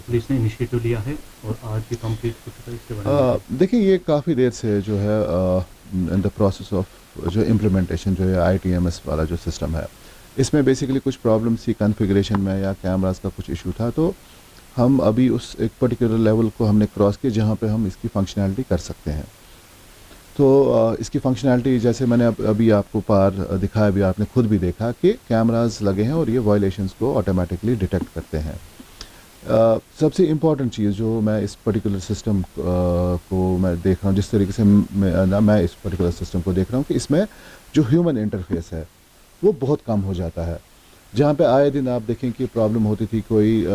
Police ने initiative लिया है और आज ये कंप्लीट हो चुका है, इसके बारे में बताइए? देखिए ये काफ़ी देर से जो है इन द प्रोसेस ऑफ जो इम्प्लीमेंटेशन जो है आईटीएमएस वाला जो सिस्टम है, इसमें बेसिकली कुछ प्रॉब्लम्स थी कॉन्फ़िगरेशन में या कैमरास का कुछ इशू था। तो हम अभी उस एक पर्टिकुलर लेवल को हमने क्रॉस किया जहाँ पे हम इसकी फंक्शनैलिटी कर सकते हैं। तो इसकी फंक्शनैलिटी जैसे मैंने अभी आपको पार दिखाया, भी आपने खुद भी देखा कि कैमरास लगे हैं और ये वायलेशंस को ऑटोमेटिकली डिटेक्ट करते हैं। सबसे इम्पॉर्टेंट चीज़ जो मैं इस पर्टिकुलर सिस्टम को मैं देख रहा हूँ, जिस तरीके से मैं इस पर्टिकुलर सिस्टम को देख रहा हूँ कि इसमें जो ह्यूमन इंटरफेस है वो बहुत कम हो जाता है। जहाँ पे आए दिन आप देखें कि प्रॉब्लम होती थी, कोई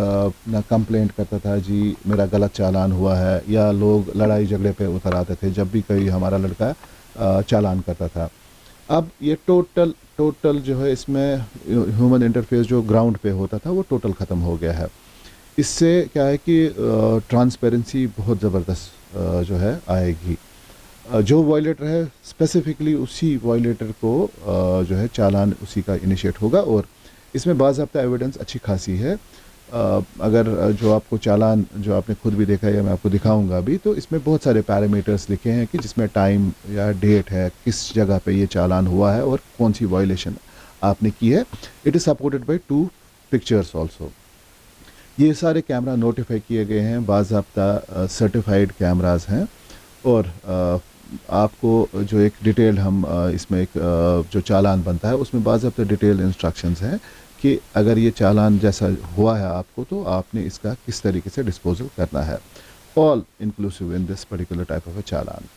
ना कंप्लेंट करता था जी मेरा गलत चालान हुआ है, या लोग लड़ाई झगड़े पे उतर आते थे जब भी कोई हमारा लड़का चालान करता था। अब ये टोटल टोटल जो है इसमें ह्यूमन इंटरफेस जो ग्राउंड पे होता था वो टोटल ख़त्म हो गया है। इससे क्या है कि ट्रांसपेरेंसी बहुत ज़बरदस्त जो है आएगी। जो वायलेटर है स्पेसिफिकली उसी वायलेटर को जो है चालान उसी का इनिशिएट होगा, और इसमें बाज़ाब्ता एविडेंस अच्छी खासी है। अगर जो आपको चालान जो आपने खुद भी देखा है या मैं आपको दिखाऊंगा अभी, तो इसमें बहुत सारे पैरामीटर्स लिखे हैं कि जिसमें टाइम या डेट है, किस जगह पे ये चालान हुआ है और कौन सी वायलेशन आपने की है। It is supported by 2 pictures also. ये सारे कैमरा नोटिफाई किए गए हैं, बाज़ाब्ता सर्टिफाइड कैमरास हैं। और आपको जो एक डिटेल हम इसमें एक जो चालान बनता है उसमें बाज़ाब्ता डिटेल इंस्ट्रक्शंस हैं कि अगर ये चालान जैसा हुआ है आपको तो आपने इसका किस तरीके से डिस्पोजल करना है, all inclusive in this particular type of a challan.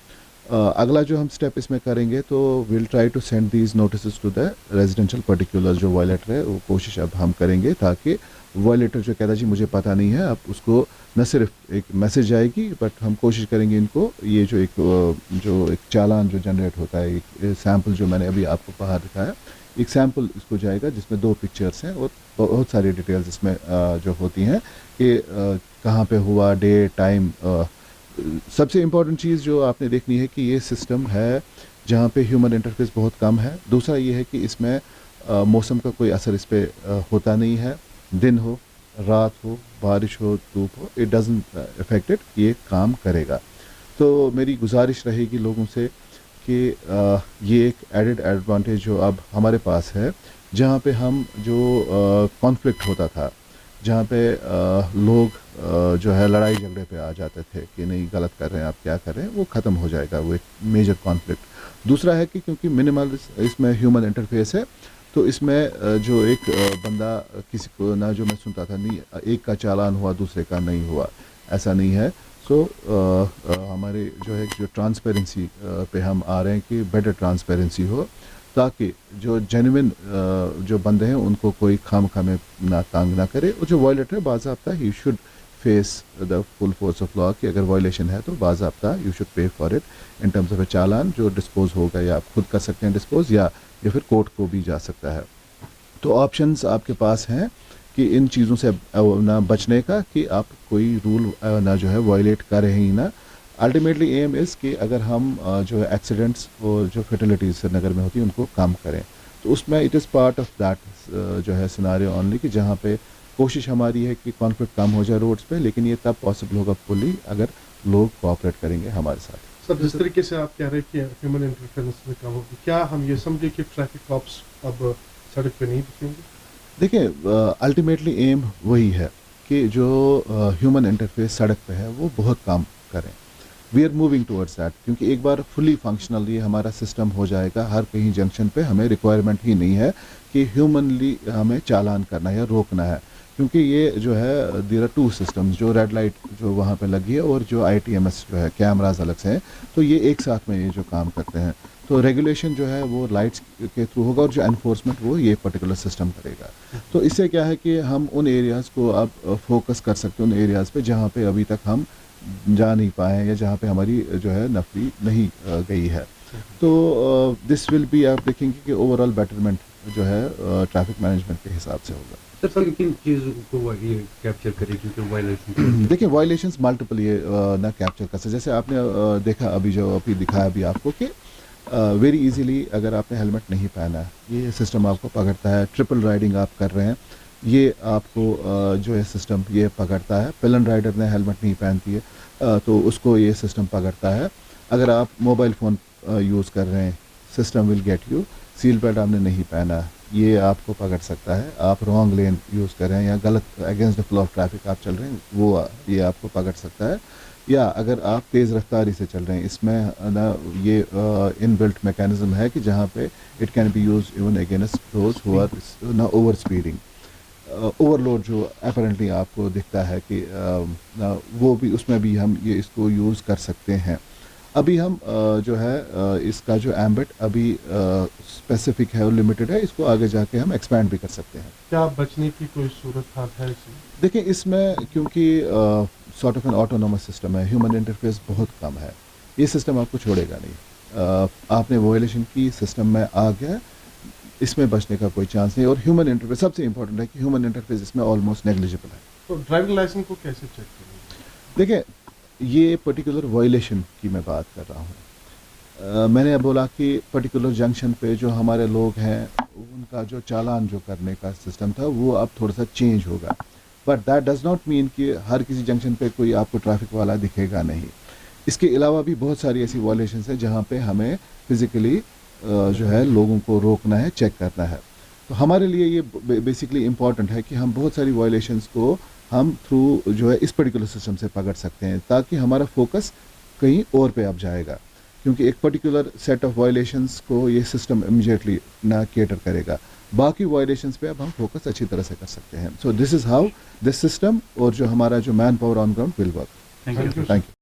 अगला जो हम स्टेप इसमें करेंगे तो will try to send these notice to the residential particular जो वायलेटर है, वो कोशिश अब हम करेंगे ताकि वायलेटर जो कहता है जी मुझे पता नहीं है, अब उसको न सिर्फ एक मैसेज आएगी बट हम कोशिश करेंगे इनको ये जो एक चालान जो जनरेट होता है, एक सैम्पल जो मैंने अभी आपको बाहर दिखाया, एक सैम्पल इसको जाएगा जिसमें 2 पिक्चर्स हैं और बहुत सारी डिटेल्स इसमें जो होती हैं कि कहाँ पे हुआ, डे टाइम। सबसे इम्पॉर्टेंट चीज़ जो आपने देखनी है कि ये सिस्टम है जहाँ पे ह्यूमन इंटरफेस बहुत कम है। दूसरा ये है कि इसमें मौसम का कोई असर इस पर होता नहीं है। दिन हो, रात हो, बारिश हो, धूप हो, इट डजंट अफेक्ट इट, ये काम करेगा। तो मेरी गुजारिश रहेगी लोगों से कि ये एक एडेड एडवांटेज जो अब हमारे पास है, जहाँ पे हम जो कॉन्फ्लिक्ट होता था, जहाँ पे लोग जो है लड़ाई झगड़े पे आ जाते थे कि नहीं गलत कर रहे हैं आप, क्या कर रहे हैं, वो ख़त्म हो जाएगा, वो एक मेजर कॉन्फ्लिक्ट। दूसरा है कि क्योंकि मिनिमल इसमें ह्यूमन इंटरफेस है, तो इसमें जो एक बंदा किसी को ना, जो मैं सुनता था नहीं एक का चालान हुआ दूसरे का नहीं हुआ, ऐसा नहीं है। सो हमारे जो है जो ट्रांसपेरेंसी पे हम आ रहे हैं कि बेटर ट्रांसपेरेंसी हो, ताकि जो जेन्युइन जो बंदे हैं उनको कोई खामखा में ना तंग ना करे, और जो वायलेटर है बाज़ाब्ता he should face the full force of law कि अगर वायलेशन है तो बाज़ाब्ता you should pay for it in terms of a challan जो डिस्पोज होगा, या आप खुद कर सकते हैं डिस्पोज, या फिर कोर्ट को भी जा सकता है। तो ऑप्शंस आपके पास हैं कि इन चीज़ों से ना बचने का, कि आप कोई रूल ना जो है वायलेट करें ही ना। अल्टीमेटली एम इज़ कि अगर हम जो है एक्सीडेंट्स और जो फर्टिलिटीज़ श्रीनगर में होती है उनको कम करें, तो उसमें it is part of that जो है सिनारियो ओनली, कि जहाँ पे कोशिश हमारी है कि कॉन्फ्लिक्ट कम हो जाए रोड्स पे, लेकिन ये तब पॉसिबल होगा फुली अगर लोग कोऑपरेट करेंगे हमारे साथ। सर, जिस तरीके से आप कह रहे हैं कि ह्यूमन इंटरफेरेंस में कम होगी, क्या हम ये समझे कि ट्रैफिक कॉप्स अब सड़क पे नहीं दिखेंगे? देखिए अल्टीमेटली एम वही है कि जो ह्यूमन इंटरफेस सड़क पे है वो बहुत कम करें। We are moving towards that, क्योंकि एक बार फुली फंक्शनल ये हमारा सिस्टम हो जाएगा, हर कहीं जंक्शन पे हमें रिक्वायरमेंट ही नहीं है कि ह्यूमनली हमें चालान करना है या रोकना है, क्योंकि ये जो है देयर आर 2 सिस्टम्स, जो रेड लाइट जो वहाँ पे लगी है और जो आईटीएमएस जो है कैमराज अलग से हैं, तो ये एक साथ में ये जो काम करते हैं। तो रेगुलेशन जो है वो लाइट्स के थ्रू होगा और जो एनफोर्समेंट वो ये पर्टिकुलर सिस्टम करेगा। तो इससे क्या है कि हम उन एरियाज़ को अब फोकस कर सकते हैं, उन एरियाज़ पे जहाँ पे अभी तक हम जा नहीं पाए हैं या जहाँ पे हमारी जो है नफरी नहीं गई है। तो दिस विल बी, आप देखेंगे कि ओवरऑल बेटरमेंट जो है ट्रैफिक मैनेजमेंट के हिसाब से होगा। सर किन चीज़ों को ये कैप्चर करेगी कि वायलेशन? देखिए वायलेशंस मल्टीपल ये ना कैप्चर कर सकते, जैसे आपने देखा अभी जो अभी दिखाया अभी आपको कि वेरी इजीली अगर आपने हेलमेट नहीं पहना है ये सिस्टम आपको पकड़ता है। ट्रिपल राइडिंग आप कर रहे हैं ये आपको जो है सिस्टम ये पकड़ता है। पिलन राइडर ने हेलमेट नहीं पहनती है तो उसको ये सिस्टम पकड़ता है। अगर आप मोबाइल फ़ोन यूज़ कर रहे हैं, system will get you. Seal belt आपने नहीं पहना, ये आपको पकड़ सकता है। आप रॉन्ग लेन यूज़ कर रहे हैं या गलत against the flow of traffic आप चल रहे हैं, वो ये आपको पकड़ सकता है। या अगर आप तेज़ रफ्तारी से चल रहे हैं, इसमें ना ये इन बिल्ट मैकेनिज्म है कि जहाँ पे it can be use even against those who are ना ओवर स्पीडिंग। ओवरलोड जो अपेरेंटली आपको दिखता है कि वो भी, उसमें भी हम ये इसको यूज़ कर सकते हैं। अभी हम जो है इसका जो एम्बिट अभी स्पेसिफिक है और लिमिटेड है, इसको आगे जाके हम एक्सपैंड भी कर सकते हैं। क्या बचने की कोई सूरत हाल है इसमें? देखिए इसमें क्योंकि sort of N autonomous system है, ह्यूमन इंटरफेस बहुत कम है, ये सिस्टम आपको छोड़ेगा नहीं। आपने वोलेशन की, सिस्टम में आ गया, इसमें बचने का कोई चांस नहीं। और ह्यूमन इंटरफेस सबसे इंपॉर्टेंट है कि ह्यूमन इंटरफेस इसमें ऑलमोस्ट नेग्लिजिबल है। तो ड्राइविंग लाइसेंस को कैसे चेक करेंगे? देखिए ये पर्टिकुलर वॉयलेशन की मैं बात कर रहा हूँ। मैंने बोला कि पर्टिकुलर जंक्शन पे जो हमारे लोग हैं उनका जो चालान जो करने का सिस्टम था वो अब थोड़ा सा चेंज होगा, but that does not mean कि हर किसी जंक्शन पे कोई आपको ट्रैफिक वाला दिखेगा नहीं। इसके अलावा भी बहुत सारी ऐसी वॉयलेशंस है जहाँ पे हमें फिज़िकली जो है लोगों को रोकना है, चेक करना है। तो हमारे लिए ये बेसिकली इम्पॉर्टेंट है कि हम बहुत सारी वायलेशंस को हम थ्रू जो है इस पर्टिकुलर सिस्टम से पकड़ सकते हैं, ताकि हमारा फोकस कहीं और पे अब जाएगा। क्योंकि एक पर्टिकुलर सेट ऑफ वायलेशंस को ये सिस्टम इमीडिएटली ना केटर करेगा, बाकी वायलेशंस पे अब हम फोकस अच्छी तरह से कर सकते हैं। So this is how this system और जो हमारा जो man power on ground will work. Thank you. Thank you.